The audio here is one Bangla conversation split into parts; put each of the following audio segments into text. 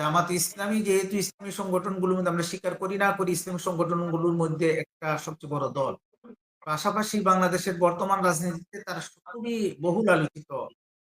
জামাত ইসলামী যেহেতু ইসলামী সংগঠনগুলোর মধ্যে আমরা স্বীকার করি না করি, ইসলামী সংগঠনগুলোর মধ্যে একটা সবচেয়ে বড় দল। পাশাপাশি বাংলাদেশের বর্তমান রাজনীতিতে তারা খুবই বহুল আলোচিত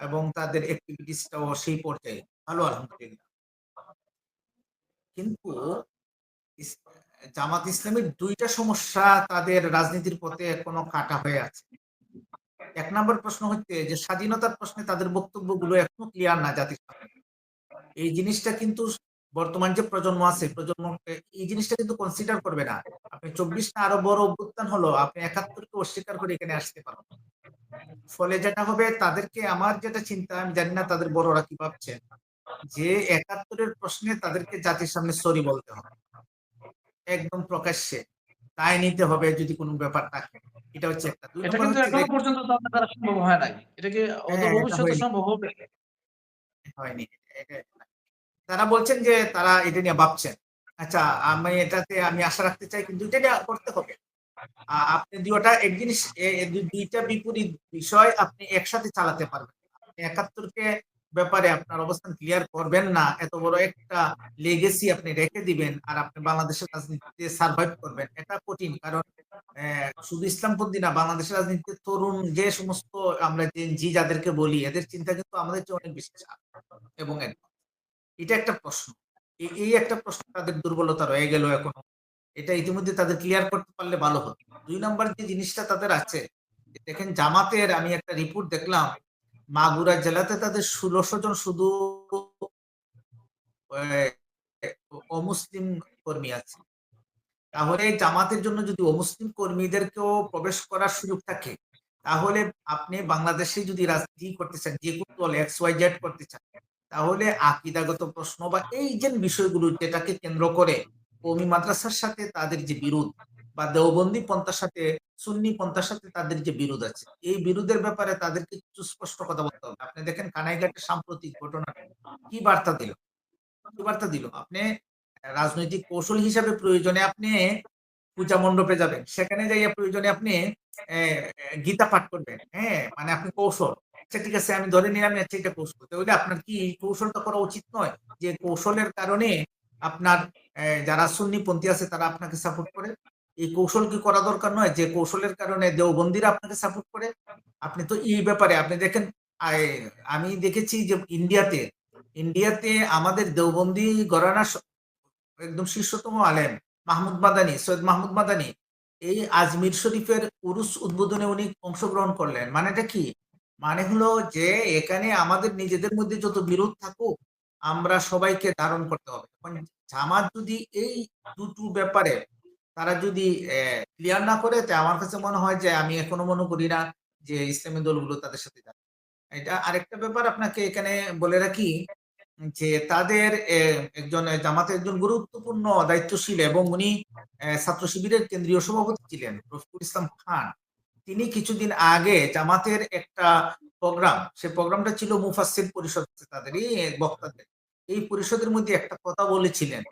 এবং তাদের অ্যাক্টিভিটিসটাও সেই পর্যায়ে ভালো, আলহামদুলিল্লাহ। কিন্তু ইস- জামাত ইসলামের দুইটা সমস্যা তাদের রাজনীতির পথে এখনো কাটা হয়ে আছে। এক নম্বর প্রশ্ন হচ্ছে যে স্বাধীনতার প্রশ্নে তাদের বক্তব্যগুলো এখনো ক্লিয়ার না জাতির সামনে। এই জিনিসটা কিন্তু বর্তমান যে প্রজন্ম আছে, প্রজন্ম এই জিনিসটা কিন্তু কনসিডার করবে না। আপনি 24টা আরো বড় অভ্যুত্থান হলো, আপনি 71কে অস্বীকার করে এখানে আসতে পারবেন। ফলে যেটা হবে তাদেরকে, আমার যেটা চিন্তা, আমি জানি না তাদের বড়রা কি ভাবছেন, যে 71-এর প্রশ্নে তাদেরকে জাতির সামনে সরি বলতে হবে, একদম প্রকাশ্যে দায় নিতে হবে যদি কোনো ব্যাপার থাকে। এটা হচ্ছে একটা। দুই এটা নম্বর কিন্তু হচ্ছে এখনো পর্যন্ত তাদের দ্বারা সম্ভব হয় নাই। এটা কি অদূর হ্যাঁ, এটা ভবিষ্যতে হয়নি, সম্ভব হবে? হয়নি। তারা বলছেন যে তারা এটা নিয়ে ভাবছেন। আচ্ছা, আমি এটাতে আমি আশা রাখতে চাই, কিন্তু এটা নিয়ে করতে হবে। আপনি দুইটা এক জিনিস, দুইটা বিপরীত বিষয় আপনি একসাথে চালাতে পারবেন। আপনি ৭১-কে ব্যাপারে আপনার অবস্থান ক্লিয়ার করবেন না, এত বড় একটা লেগেসি আপনি রেখে দিবেন আর আপনি বাংলাদেশের রাজনীতিতে সার্ভাইভ করবেন, এটা কঠিন। কারণ শুধু ইসলামপন্থী না, বাংলাদেশের রাজনীতিতে তরুণ যে সমস্ত আমরা জেন জি যাদেরকে বলি, এদের চিন্তা কিন্তু আমাদের চেয়ে অনেক বেশি চাপ এবং এটা একটা প্রশ্ন। এই একটা প্রশ্ন, তাদের দুর্বলতা রয়ে গেল এখনো। এটা ইতিমধ্যে তাদের ক্লিয়ার করতে পারলে ভালো হতো। ২ নাম্বার যে জিনিসটা তাদের আছে, যে দেখেন জামাতের আমি একটা রিপোর্ট দেখলাম, মাগুরা জেলাতে তাদের ১৬০০ জন শুধু অমুসলিম কর্মী আছে। তাহলে জামাতের জন্য যদি অমুসলিম কর্মীদেরকেও প্রবেশ করার সুযোগ থাকে, তাহলে আপনি বাংলাদেশে যদি রাজনীতি করতে চান, যে কোনো দল এক্স ওয়াই জেড করতে চান, তাহলে আকীদাগত প্রশ্ন বা এই যে বিষয়গুলো যেটাকে কেন্দ্র করে কওমি মাদ্রাসার সাথে তাদের যে বিরোধ, বা দেওবন্দি পন্থার সাথে সুন্নি পন্থার সাথে তাদের যে বিরোধ আছে, এই বিরোধের ব্যাপারে তাদেরকে কিছু স্পষ্ট কথা বলতে হবে। আপনি দেখেন কানাইঘাটের সাম্প্রতিক ঘটনা কি বার্তা দিল, কি বার্তা দিল। আপনি রাজনৈতিক কৌশল হিসাবে প্রয়োজনে আপনি পূজা মণ্ডপে যাবেন, সেখানে যাইয়া প্রয়োজনে আপনি গীতা পাঠ করবেন, হ্যাঁ, মানে আপনি কৌশল। আচ্ছা ঠিক আছে, আমি ধরে নিলাম আচ্ছা এটা কৌশল, তাহলে আপনার কি এই কৌশলটা করা উচিত নয়, যে কৌশলের কারণে আপনার যারা সুন্নিপন্থী আছে তারা আপনাকে সাপোর্ট করে? এই কৌশল কি করা দরকার নয়, যে কৌশলের কারণে দেওবন্দিরা আপনাকে সাপোর্ট করে? আপনি তো এই ব্যাপারে আপনি দেখেন, আমি দেখেছি যে ইন্ডিয়াতে, আমাদের দেওবন্দি ঘরানার একদম শীর্ষতম আলেম মাহমুদ মাদানি, সৈয়দ মাহমুদ মাদানি, এই আজমির শরীফের উরুস উদ্বোধনে উনি অংশগ্রহণ করলেন। মানেটা কি? মানে হলো যে এখানে আমাদের নিজেদের মধ্যে যত বিরোধ থাকুক, আমরা সবাইকে ধারণ করতে হবে। এখন জামাত যদি এই দুটো ব্যাপারে তারা যদি ক্লিয়ার না করে, তা আমার কাছে মনে হয় যে, আমি এখনো মনে করি না যে ইসলামী দলগুলো তাদের সাথে যাবে। এটা আরেকটা ব্যাপার আপনাকে এখানে বলে রাখি, যে তাদের একজন জামাতের একজন গুরুত্বপূর্ণ দায়িত্বশীল এবং উনি ছাত্র শিবিরের কেন্দ্রীয় সভাপতি ছিলেন, রফিকুল ইসলাম খান। তিনি কিছুদিন আগে জামাতের একটা প্রোগ্রাম, সে প্রোগ্রামটা ছিল মুফাসসির পরিষদ, তাদেরই বক্তাদের। এই পরিষদের মধ্যে একটা কথা বলেছিলেন।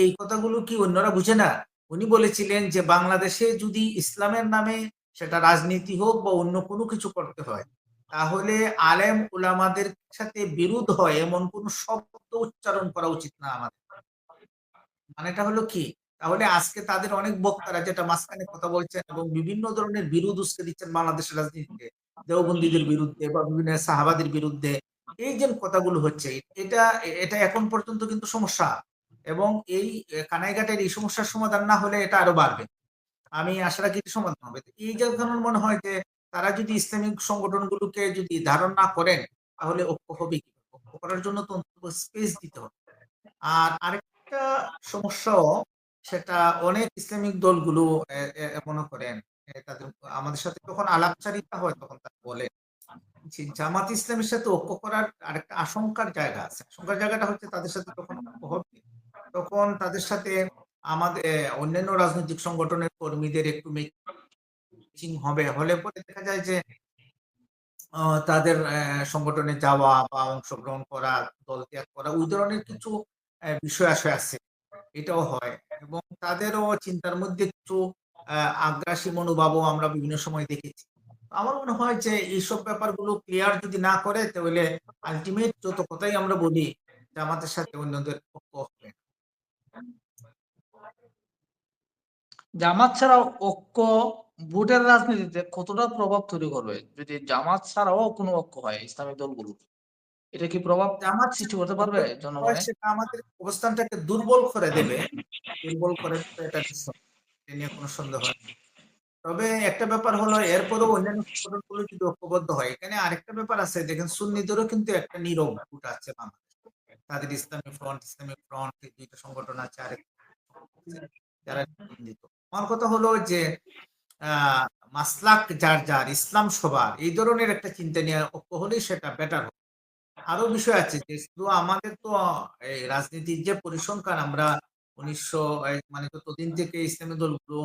এই কথাগুলো কি অন্যরা বুঝে না? উনি বলেছিলেন যে বাংলাদেশে যদি ইসলামের নামে সেটা রাজনীতি হোক বা অন্য কোনো কিছু করতে হয়, তাহলে আলেম উলামাদের সাথে বিরোধ হয় এমন কোন শব্দ উচ্চারণ করা উচিত না আমাদের। মানেটা হলো কি? তাহলে আজকে তাদের অনেক বক্তারা যেটা মাঝখানে কথা বলছেন এবং বিভিন্ন ধরনের বিরোধ উস্কে দিচ্ছেন বাংলাদেশের রাজনীতিতে, দেওবন্দীদের বিরুদ্ধে বা বিভিন্ন সাহাবাদের বিরুদ্ধে, এই যে কথাগুলো হচ্ছে, এটা এটা এখন পর্যন্ত কিন্তু সমস্যা। এবং এই কানাইঘাটের এই সমস্যার সমাধান না হলে এটা আরো বাড়বে। আমি আশা রাখি এটা সমাধান হবে। তো এই যে আমার মনে হয় যে তারা যদি ইসলামিক সংগঠনগুলোকে যদি ধারণ না করেন, তাহলে ঐক্য হবে কি? ঐক্য করার জন্য তো অন্তত স্পেস দিতে হবে। আর আরেকটা সমস্যাও, সেটা অনেক ইসলামিক দলগুলো মনে করেন, তাদের আমাদের সাথে যখন আলাপচারিতা হয় তখন তারা বলে যে জামাত ইসলামের সাথে ঐক্য করার আরেকটা আশঙ্কার জায়গা আছে। আশঙ্কার জায়গাটা হচ্ছে তাদের সাথে যখন ঐক্য হবে, তখন তাদের সাথে আমাদের অন্যান্য রাজনৈতিক সংগঠনের কর্মীদের একটু মিচিং হবে। হলে পরে দেখা যায় যে তাদের সংগঠনে যাওয়া বা অংশগ্রহণ করা, দল ত্যাগ করা, ওই ধরনের কিছু বিষয় আশয় আছে। এটাও হয় এবং তাদেরও চিন্তার মধ্যে কিছু আগ্রাসী মনোভাবও আমরা বিভিন্ন সময় দেখেছি। আমার মনে হয় যে এইসব ব্যাপারগুলো ক্লিয়ার যদি না করে, তাহলে আল্টিমেট যত কথাই আমরা বলি, জামাতের সাথে অন্যদের ঐক্য হবে না। জামাত ছাড়া ঐক্য ভোটের রাজনীতিতে কতটা প্রভাব তৈরি করবে যদি জামাত ছাড়াও কোনো ঐক্য হয় ইসলামিক দলগুলো? এটা কি প্রভাব জামাত সৃষ্টি সাথে করতে ঐক্য পারবে যদি হয়, জনগণে? সেটা আমাদের অবস্থানটাকে দুর্বল করে দেবে। দুর্বল করে দেবে, এটা নিশ্চয়। এ নিয়ে কোনো সন্দেহ হয় না। তবে একটা ব্যাপার হলো, এরপরেও অন্যান্য সংগঠনগুলো যদি ঐক্যবদ্ধ হয়, এখানে আরেকটা ব্যাপার আছে, দেখেন সুন্নিদেরও কিন্তু একটা নীরব ভোট আছে বাংলাদেশে। তাদের ইসলামিক ফ্রন্ট এই দুইটা সংগঠন আছে, আরেক যারা নিবন্ধিত। আমার কথা হলো যে মাসলাক যার যার, ইসলাম সবার, এই ধরনের একটা চিন্তা নিয়ে ঐক্য হলেই সেটা বেটার হবে। আরো বিষয় আছে যে শুধু আমাদের তো এই রাজনীতির যে পরিসংখ্যান, আমরা ১৯০০ মানে যতদিন থেকে ইসলামী দলগুলো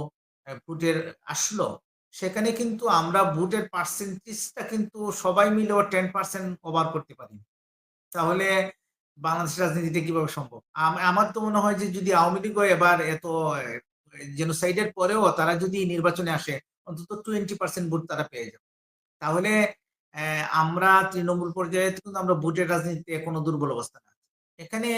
ভোটের আসলো, সেখানে কিন্তু আমরা ভোটের পার্সেন্টেজটা কিন্তু সবাই মিলেও 10% ওভার করতে পারি। তাহলে বাংলাদেশের রাজনীতিটা কিভাবে সম্ভব? আমার তো মনে হয় যে যদি আওয়ামী লীগও এবার এত জেনোসাইডের পরেও তারা যদি নির্বাচনে আসে, অন্তত 20% ভোট তারা পেয়ে যাবে। তাহলে আমরা তৃণমূল পর্যায়ে কিন্তু আমরা ভোটের রাজনীতিতে কোনো দুর্বল অবস্থানে আছি। এখানে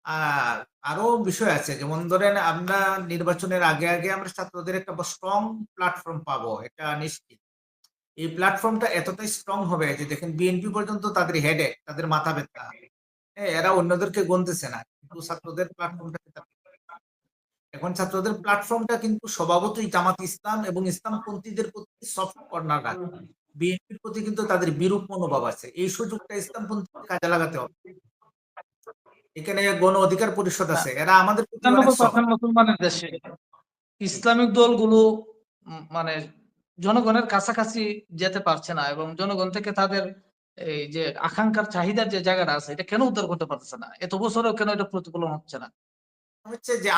আহ, আরো বিষয় আছে, যেমন ধরেন আমরা নির্বাচনের আগে আগে আমরা ছাত্রদের একটা স্ট্রং প্ল্যাটফর্ম পাবো, এটা নিশ্চিত। এই প্ল্যাটফর্মটা এতটাই স্ট্রং হবে যে দেখেন বিএনপি পর্যন্ত তাদের হেডে, তাদের মাথা ব্যথা। হ্যাঁ, এরা অন্যদেরকে গণতেছে না, কিন্তু ছাত্রদের প্ল্যাটফর্মটাকে এখন ছাত্রদের প্ল্যাটফর্মটা কিন্তু স্বভাবতই জামাত ইসলাম এবং ইসলামপন্থীদের প্রতি সফট কর্নার রাখে। বিএনপির প্রতি কিন্তু তাদের বিরূপ মনোভাব আছে। এই সুযোগটা ইসলামপন্থীদের কাজে লাগাতে হবে। এখানে গণ অধিকার পরিষদ না, আছে, এরা আমাদের প্রতি অনেক সফট। ৯৫% মুসলমানের দেশে ইসলামিক দলগুলো মানে জনগণের কাছাকাছি যেতে পারছে না এবং জনগণ থেকে তাদের এই যে আকাঙ্ক্ষার চাহিদার যে জায়গাটা আছে এটা কেন উদ্ধার করতে পারছে না? এত বছরেও কেন এটা প্রতিফলন হচ্ছে না? হচ্ছে যে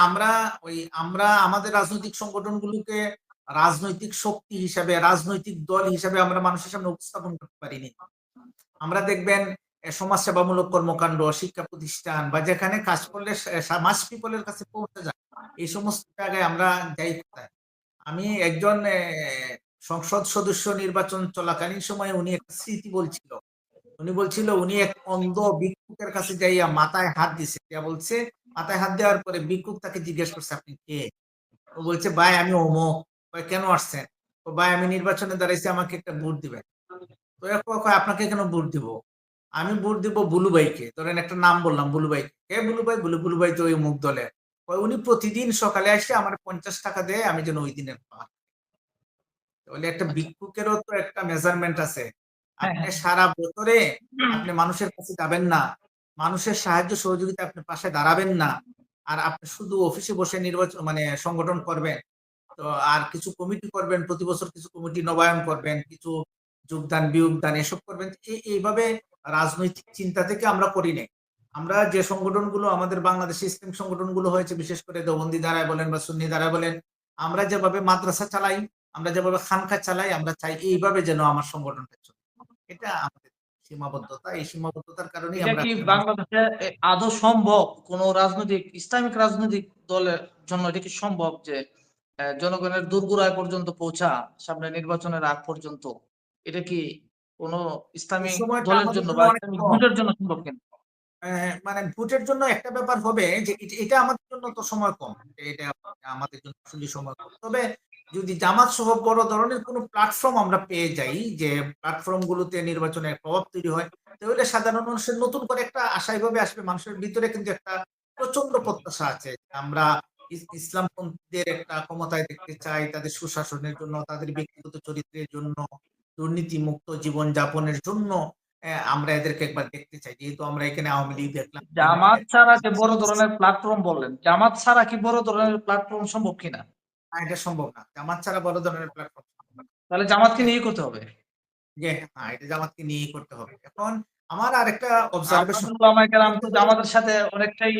আমরা আমাদের রাজনৈতিক সংগঠনগুলোকে রাজনৈতিক শক্তি হিসাবে, রাজনৈতিক দল হিসাবে আমরা মানুষের সামনে উপস্থাপন করতে পারিনি। আমরা দেখবেন সমাজ সেবামূলক কর্মকাণ্ড, শিক্ষা প্রতিষ্ঠান বা যেখানে কাজ করলে মাস পিপলের কাছে পৌঁছে যায়, এই সমস্ত জায়গায় আমরা যাই কোথায়। আমি একজন সংসদ সদস্য নির্বাচন চলাকালীন সময়ে উনি একটা স্মৃতি বলছিল। উনি বলছিল উনি এক অন্ধ ভিক্ষুকের কাছে যাইয়া মাথায় হাত দিছে, বলছে মাথায় হাত দেওয়ার পরে ভিক্ষুক তাকে জিজ্ঞেস করছে আপনি কে? ও বলছে ভাই আমি অমুক। কেন আসছেন? তো ভাই আমি নির্বাচনে দাঁড়াইছি, আমাকে একটা ভোট দিবেন। তো আপনাকে কেন ভোট দিব? আমি ভোট দিব বুলু ভাইকে। ধরেন একটা নাম বললাম, বুলু ভাই। কে বুলু ভাই? বুলু ভাই তো ওই মুখ দলের। উনি প্রতিদিন সকালে আসে আমার 50 টাকা দেয়, আমি যেন ওই দিনের খাবার। তাহলে একটা আচ্ছা। ভিক্ষুকেরও তো একটা মেজারমেন্ট আছে। হ্যাঁ, আপনি হ্যাঁ। সারা বছরে আপনি মানুষের কাছে যাবেন না, মানুষের সাহায্য সহযোগিতা আপনি পাশে দাঁড়াবেন না, আর আপনি শুধু অফিসে বসে নির্বাচন মানে সংগঠন করবেন। তো আর কিছু কমিটি করবেন, প্রতি বছর কিছু কমিটি নবায়ন করবেন, কিছু যোগদান বিয়োগদান এসব করবেন। এইভাবে রাজনৈতিক চিন্তা থেকে আমরা করি নাই। আমরা যে সংগঠনগুলো আমাদের বাংলাদেশে ইসলামিক সংগঠনগুলো হয়েছে, বিশেষ করে দেওবন্দি দ্বারায় বলেন বা সুন্নি দ্বারা বলেন, আমরা যেভাবে মাদ্রাসা চালাই, আমরা যেভাবে খানকা চালাই, আমরা চাই এইভাবে যেন আমার সংগঠনটা চলে। এটা আমাদের সীমাবদ্ধতা। এই সীমাবদ্ধতার কারণেই এটা আমরা কি আসলে মানুষ। বাংলাদেশে আদৌ সম্ভব কোন রাজনৈতিক ইসলামিক রাজনৈতিক দলের জন্য এটা কি সম্ভব যে জনগণের দোরগোড়ায় পর্যন্ত পৌঁছা সামনে নির্বাচনের আগ পর্যন্ত এটা কি কোন এই ইসলামী সময়টা দলের আমাদের জন্য জন্য বা অনেক ইসলামিক কম। ভোটের জন্য সম্ভব কিনা? মানে ভোটের জন্য একটা ব্যাপার হবে যে এটা আমাদের জন্য তো সময় কম। এটা আমাদের জন্য আসলে সময় কম। তবে যদি জামাত সহ বড় ধরনের কোনো প্ল্যাটফর্ম আমরা পেয়ে যাই, যে প্ল্যাটফর্ম গুলোতে নির্বাচনের প্রভাব তৈরি হয়, তাহলে সাধারণ মানুষের নতুন করে একটা আশা এভাবে আসবে। মানুষের ভিতরে কিন্তু একটা প্রচন্ড প্রত্যাশা আছে। আমরা ইসলামপন্থীদের একটা ক্ষমতায় দেখতে চাই, তাদের সুশাসনের জন্য, তাদের ব্যক্তিগত চরিত্রের জন্য, দুর্নীতি মুক্ত জীবন যাপনের জন্য। আমরা এদেরকে একবার দেখতে চাই, যেহেতু আমরা এখানে আওয়ামী লীগ দেখলাম, বিএনপি জামাত দেখলাম। ছাড়া যে বড় ধরনের প্ল্যাটফর্ম বললেন, জামাত ছাড়া কি বড় ধরনের প্ল্যাটফর্ম সম্ভব কিনা? এটা সম্ভব না, জামাত ছাড়া বড় ধরনের প্ল্যাটফর্ম। তাহলে জামাতকে নিয়ে করতে হবে। যে হ্যাঁ, এটা জামাতকে নিয়েই করতে হবে। এখন আমার আরেকটা অবজারভেশন। আমাদের উলামায়ে কেরাম তো জামাতের সাথে অনেকটাই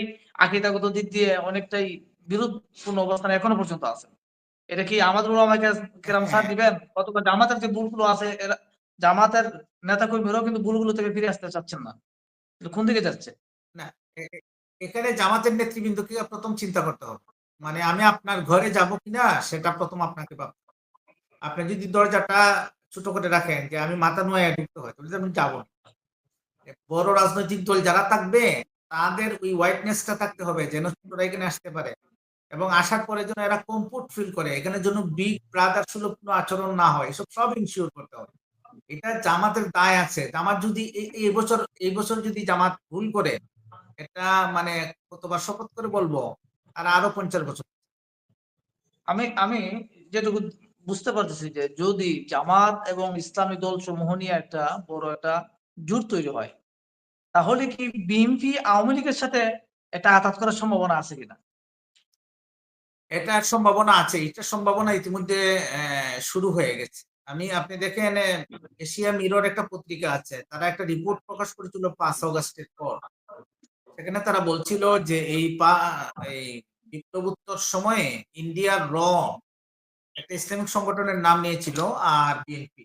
আকীদাগত দিক দিয়ে অনেকটাই বিরোধপূর্ণ অবস্থানে এখনো পর্যন্ত আছে। এটা কি আমাদের উলামায়ে কেরাম সাথ হ্যাঁ, দিবেন? অথবা জামাতের যে ভুলগুলো আছে এরা জামাতের নেতাকর্মীরাও কিন্তু ভুলগুলো থেকে ফিরে আসতে চাচ্ছেন না। এটা কোন দিকে যাচ্ছে? না, এখানে জামাতের নেতৃবৃন্দকে প্রথম চিন্তা করতে হবে। মানে আমি আপনার ঘরে যাব কিনা সেটা প্রথম আপনাকে ভাবতে হবে। আপনি যদি দরজাটা ছোট করে রাখেন যে আমি মাথা নুয়াইয়া ঢুকতে হয়, তাহলে আমি যাবো না। বড় রাজনৈতিক দল যারা থাকবে, তাদের ওই হোয়াইটনেসটা থাকতে হবে যেন ছোটরা এখানে আসতে পারে এবং আসার পরে যেন এরা কমফোর্ট ফিল করে, এখানে যেন বিগ ব্রাদার সুলভ কোনো আচরণ না হয়, এসব সব ইনশিওর করতে হবে। এটা জামাতের দায় আছে। জামাত যদি এই বছর যদি জামাত ভুল করে, এটা মানে কতবার শপথ করে বলবো, আর আরো 50 বছর। আমি আমি যেটুকু বুঝতে পারতেছি যে যদি জামাত এবং ইসলামী দল সমূহ নিয়ে একটা বড় একটা জোট তৈরি হয়, তাহলে কি বিএনপি আওয়ামী লীগের সাথে এটা আঘাত করার সম্ভাবনা আছে কিনা? এটার সম্ভাবনা আছে। এটার সম্ভাবনা ইতিমধ্যে শুরু হয়ে গেছে। আপনি দেখেন, এশিয়া মিরর একটা পত্রিকা আছে। তারা একটা রিপোর্ট প্রকাশ করেছিল 5 অগাস্টের পর। সেখানে তারা বলছিল যে এই বিপ্লবোত্তর সময়ে ইন্ডিয়ার একটা ইসলামিক সংগঠনের নাম নিয়েছিল আর বিএনপি।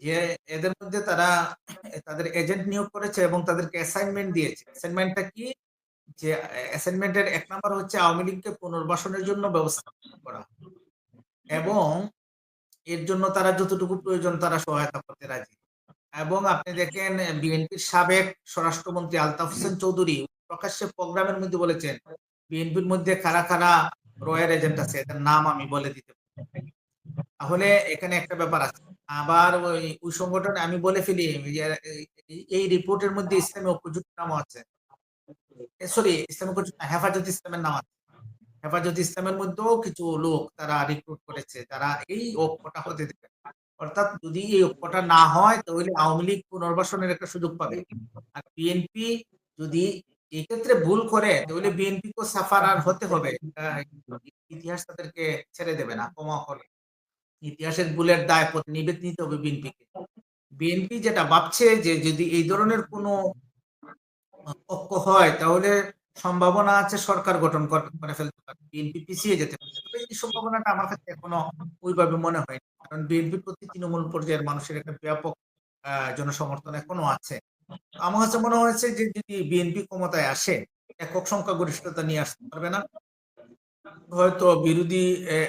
যে এদের মধ্যে তারা তাদের এজেন্ট নিয়োগ করেছে এবং তাদেরকে অ্যাসাইনমেন্ট দিয়েছে। অ্যাসাইনমেন্টটা কি? যে অ্যাসাইনমেন্টের 1 নাম্বার হচ্ছে আওয়ামী লীগকে পুনর্বাসনের জন্য ব্যবস্থা করা এবং এর জন্য তারা যতটুকু প্রয়োজন তারা সহায়তা করতে রাজি। এবং আপনি দেখেন, বিএনপির সাবেক স্বরাষ্ট্রমন্ত্রী আলতাফ হোসেন চৌধুরী প্রকাশ্যে প্রোগ্রামের মধ্যে বলেছেন, বিএনপির মধ্যে কারা কারা রয়ের এজেন্ট আছে এদের নাম আমি বলে দিতে পারি। তাহলে এখানে একটা ব্যাপার আছে। আবার ওই সংগঠনে আমি বলে ফেলি যে এই রিপোর্টের মধ্যে ইসলামী ঐক্যজোট নামও আছে। সরি, ইসলামী ঐক্যজোট না, হেফাজত ইসলামের নাম আছে। হেফাজত ইসলামের মধ্যেও কিছু লোক তারা রিক্রুট করেছে, তারা এই ঐক্যটা হতে দেবে। অর্থাৎ যদি এই ঐক্যটা না হয় তাহলে আওয়ামী লীগ পুনর্বাসনের একটা সুযোগ পাবে। আর বিএনপি যদি এক্ষেত্রে ভুল করে তাহলে বিএনপিকেও সাফার আর হতে হবে। ইতিহাস তাদেরকে ছেড়ে দেবে না, ক্ষমা করবে। ইতিহাসের ভুলের দায় নিবে নিতে হবে বিএনপিকে। বিএনপি যেটা ভাবছে যে যদি এই ধরনের কোনো ঐক্য হয় তাহলে সম্ভাবনা আছে সরকার গঠন করে ফেলতে পারে, বিএনপি পিছিয়ে যেতে পারে। তবে এই সম্ভাবনাটা আমার কাছে এখনো ওইভাবে মনে হয়নি, কারণ বিএনপির প্রতি তৃণমূল পর্যায়ের মানুষের একটা ব্যাপক জনসমর্থন এখনো আছে। আমার কাছে মনে হয়েছে যে যদি বিএনপি ক্ষমতায় আসে, একক সংখ্যাগরিষ্ঠতা নিয়ে আসতে পারবে না, হয়তো বিরোধী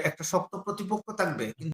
একটা শক্ত প্রতিপক্ষ থাকবে, কিন্তু